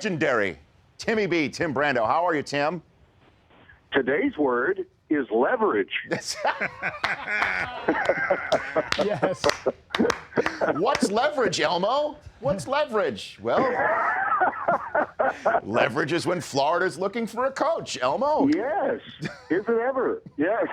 legendary Timmy B, Tim Brando. How are you, Tim? Today's word is leverage. Yes. What's leverage, Elmo? What's leverage? Well, leverage is when Florida's looking for a coach, Elmo. Yes. Is it ever? Yes.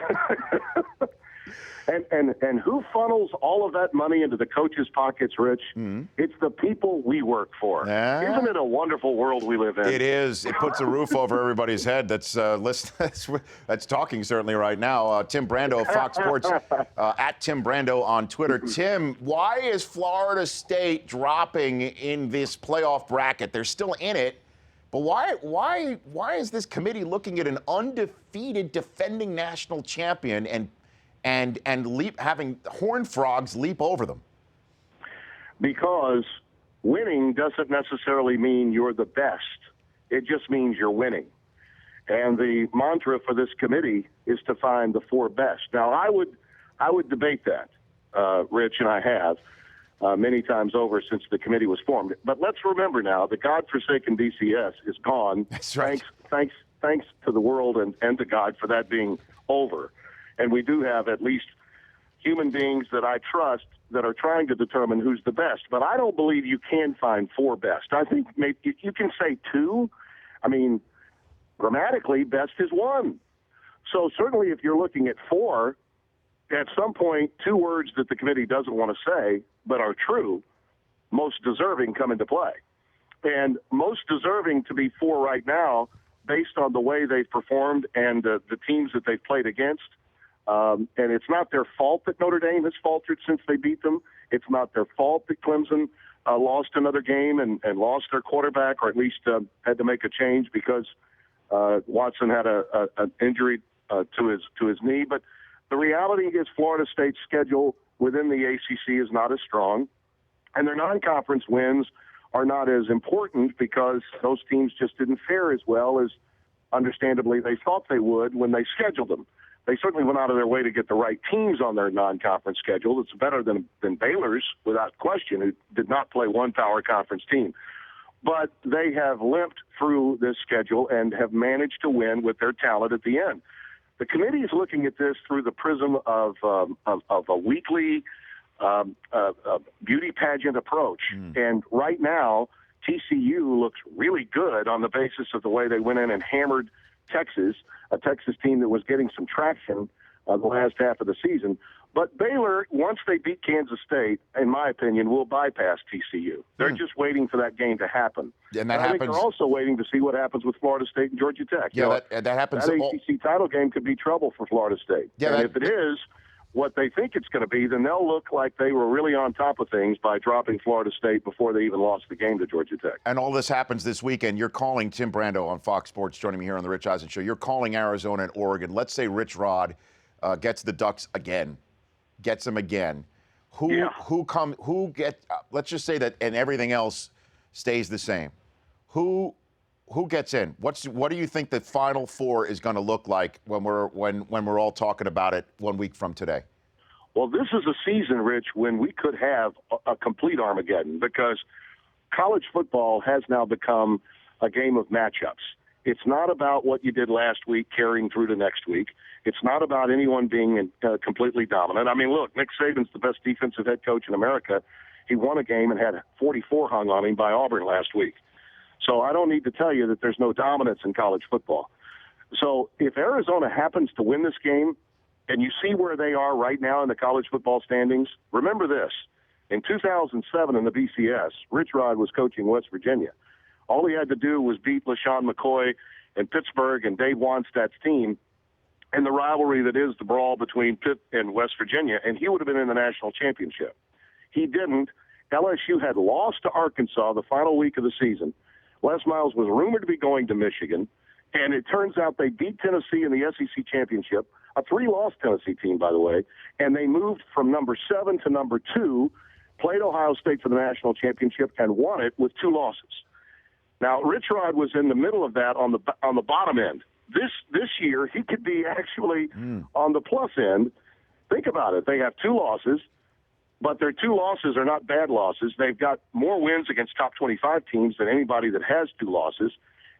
And who funnels all of that money into the coach's pockets, Rich? Mm-hmm. It's the people we work for. Isn't it a wonderful world we live in? It is. It puts a roof over everybody's head that's talking certainly right now. Tim Brando of Fox Sports, at Tim Brando on Twitter. Tim, why is Florida State dropping in this playoff bracket? They're still in it, but why is this committee looking at an undefeated defending national champion and having Horned Frogs leap over them? Because winning doesn't necessarily mean you're the best. It just means you're winning. And the mantra for this committee is to find the four best. Now, I would debate that, Rich, and I have many times over since the committee was formed. But let's remember now, the godforsaken DCS is gone. That's right. Thanks to the world and to God for that being over. And we do have at least human beings that I trust that are trying to determine who's the best. But I don't believe you can find four best. I think maybe you can say two. I mean, grammatically, best is one. So certainly if you're looking at four, at some point, two words that the committee doesn't want to say but are true, most deserving, come into play. And most deserving to be four right now, based on the way they've performed and the teams that they've played against. And it's not their fault that Notre Dame has faltered since they beat them. It's not their fault that Clemson lost another game and lost their quarterback, or at least had to make a change because Watson had an injury to his knee. But the reality is Florida State's schedule within the ACC is not as strong, and their non-conference wins are not as important because those teams just didn't fare as well as, understandably, they thought they would when they scheduled them. They certainly went out of their way to get the right teams on their non-conference schedule. It's better than Baylor's, without question, who did not play one power conference team. But they have limped through this schedule and have managed to win with their talent at the end. The committee is looking at this through the prism of a weekly beauty pageant approach. And right now, TCU looks really good on the basis of the way they went in and hammered Texas, a Texas team that was getting some traction the last half of the season. But Baylor, once they beat Kansas State, in my opinion, will bypass TCU. They're just waiting for that game to happen. And that I happens. think they're also waiting to see what happens with Florida State and Georgia Tech. Yeah, that happens. That ACC title game could be trouble for Florida State. Yeah, and if it is what they think it's going to be, then they'll look like they were really on top of things by dropping Florida State before they even lost the game to Georgia Tech. And all this happens this weekend. You're calling Tim Brando on Fox Sports, joining me here on the Rich Eisen Show. You're calling Arizona and Oregon. Let's say Rich Rod gets the Ducks again, gets them again. Let's just say that, and everything else stays the same. Who gets in? What do you think the Final Four is going to look like when we're all talking about it 1 week from today? Well, this is a season, Rich, when we could have a complete Armageddon, because college football has now become a game of matchups. It's not about what you did last week carrying through to next week. It's not about anyone being completely dominant. I mean, look, Nick Saban's the best defensive head coach in America. He won a game and had 44 hung on him by Auburn last week. So I don't need to tell you that there's no dominance in college football. So if Arizona happens to win this game, and you see where they are right now in the college football standings, remember this. In 2007 in the BCS, Rich Rod was coaching West Virginia. All he had to do was beat LaShawn McCoy and Pittsburgh and Dave Wanstadt's team in the rivalry that is the brawl between Pitt and West Virginia, and he would have been in the national championship. He didn't. LSU had lost to Arkansas the final week of the season. Les Miles was rumored to be going to Michigan, and it turns out they beat Tennessee in the SEC championship, a 3-loss Tennessee team, by the way, and they moved from number 7 to number 2, played Ohio State for the national championship, and won it with 2 losses. Now, Rich Rod was in the middle of that on the bottom end. This year, he could be actually on the plus end. Think about it. They have 2 losses. But their 2 losses are not bad losses. They've got more wins against top 25 teams than anybody that has 2 losses.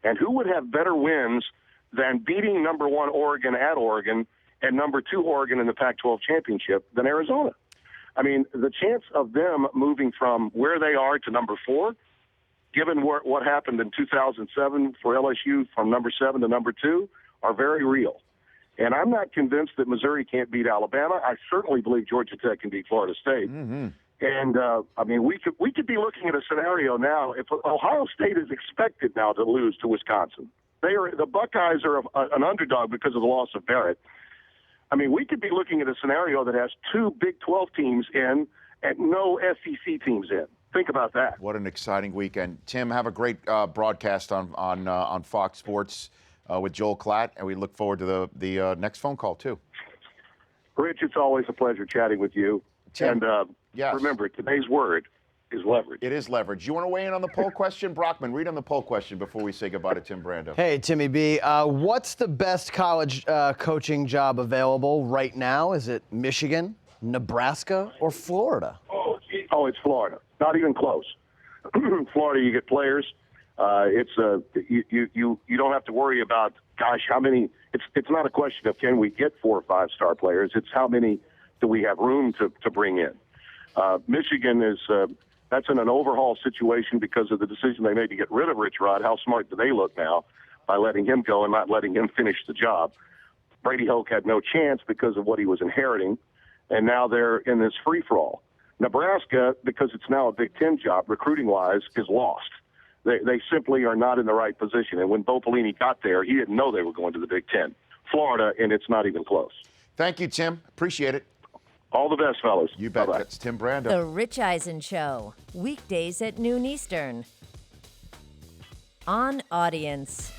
And who would have better wins than beating number 1 Oregon at Oregon and number 2 Oregon in the Pac-12 championship than Arizona? I mean, the chance of them moving from where they are to number 4, given what happened in 2007 for LSU from number 7 to number 2, are very real. And I'm not convinced that Missouri can't beat Alabama. I certainly believe Georgia Tech can beat Florida State. Mm-hmm. And, I mean, we could be looking at a scenario now if Ohio State is expected now to lose to Wisconsin. The Buckeyes are an underdog because of the loss of Barrett. I mean, we could be looking at a scenario that has 2 Big 12 teams in and no SEC teams in. Think about that. What an exciting weekend. Tim, have a great broadcast on Fox Sports with Joel Klatt, and we look forward to the next phone call, too. Rich, it's always a pleasure chatting with you. Tim, and yes. Remember, today's word is leverage. It is leverage. You want to weigh in on the poll question? Brockman, read on the poll question before we say goodbye to Tim Brando. Hey, Timmy B. What's the best college coaching job available right now? Is it Michigan, Nebraska, or Florida? Oh, it's Florida. Not even close. Florida, you get players. You don't have to worry about, gosh, how many. It's not a question of can we get 4 or 5 star players. It's how many do we have room to bring in. Michigan is that's in an overhaul situation because of the decision they made to get rid of Rich Rod. How smart do they look now by letting him go and not letting him finish the job? Brady Hoke had no chance because of what he was inheriting, and now they're in this free-for-all. Nebraska, because it's now a Big Ten job, recruiting-wise, is lost. They simply are not in the right position. And when Bo Pelini got there, he didn't know they were going to the Big Ten. Florida, and it's not even close. Thank you, Tim. Appreciate it. All the best, fellas. You bet. Bye-bye. That's Tim Brando. The Rich Eisen Show, weekdays at noon Eastern. On Audience.